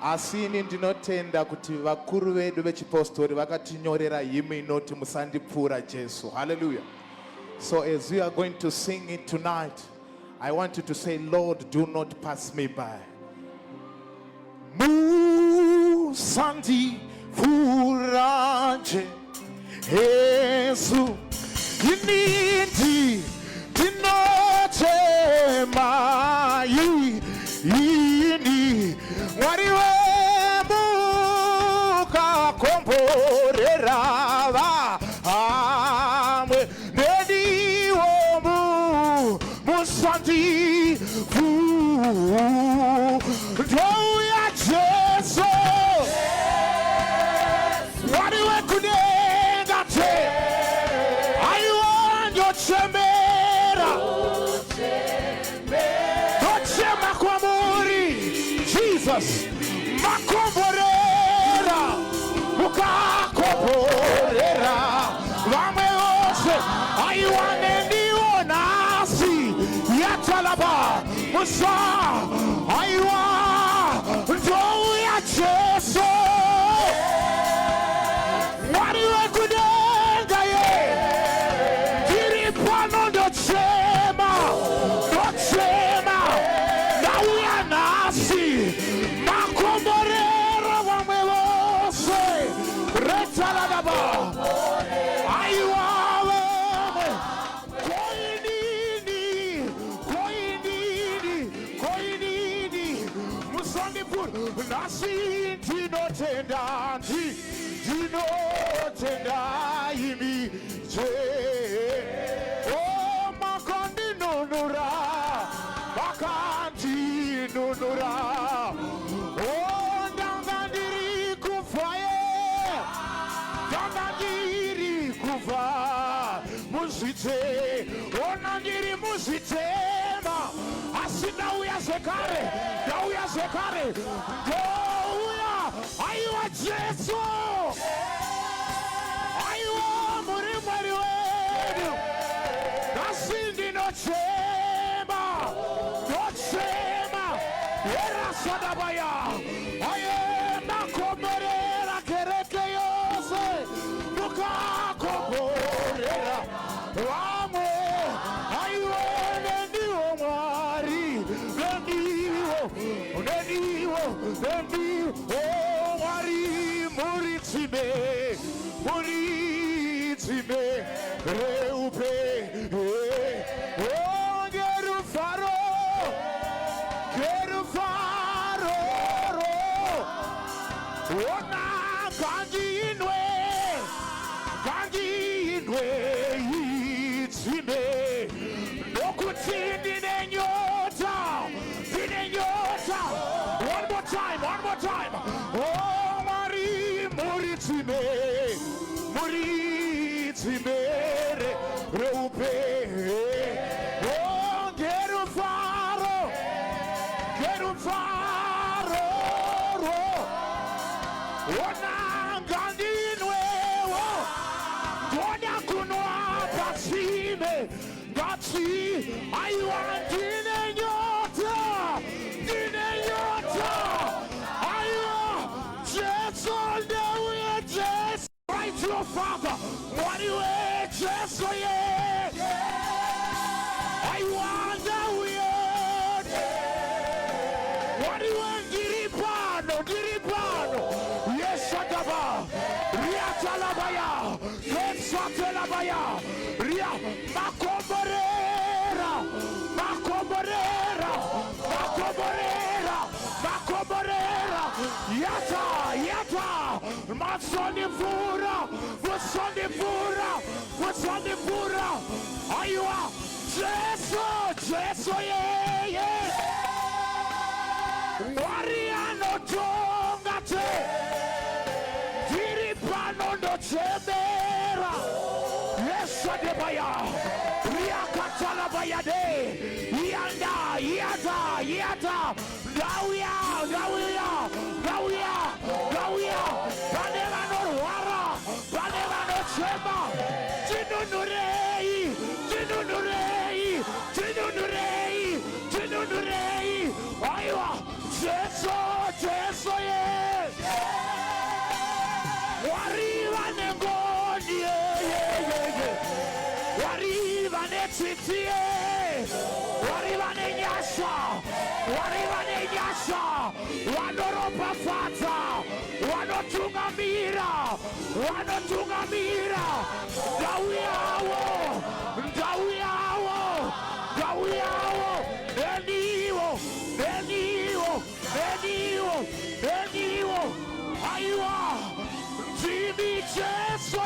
Asini ndinotenda kuti vakuru vedu vechipostori vakatinyorera hymn inoti musandipfuura Jesu. Hallelujah. So as we are going to sing it tonight, I want you to say, Lord, do not pass me by. Musandipfuura Jesu, inindi ndinotema ini wariwe mukakomborera amwe nediwo musandipfuura Jesu wariwe kudenga te aiwanjo chemera tochema kwa muri Jesus makomborera mukakomborera vamwe vose aiwane ndiwo nasi yatalaba musa aiwa ndouya Jesu wariwe kudenga ye tiri pano ndochema ndauya nasi makomborera vamwe vose retaladaba aiwa vamwe koinini musandipfuura nasi ndinotenda imi je makandinunura ndangandiri kuva muzite onandiri muzitema asi ndauya zvekare ndouya aiwa Jesu aiwa muri mwari wedu nasi ndinochema erasadabaya ayenda komborera kereke yose mukakomborera vamwe aiwe nendiwo mwari nendiwo mwari muritime reupe ona kanginwe itsime nokuti ndine nyota one more time oh mwari muritime reupe oh gerufaro ona ngandinwewo ndoda kunwa patsi aiwa ndine nyota aiwa Jesu ndeuye Jesu right to your Father mwariwe Jesu ye aiwa ndeuye mwariwe ngiripano Yeshadaba Riatalabaya Yesatelabaya Ria makomborera yata masonivura aiwa Jesu ye warianotonga te tiri pano ndochemera Yeshadebaya Riakatalabaya de yata Gauya Panevanorwara Panevanochema Tinunurei aiwa Jesu ye titie warivane nyasha wanoropa fata wanotungamira Dawiawo eniwo aiwa Jimmy Jesu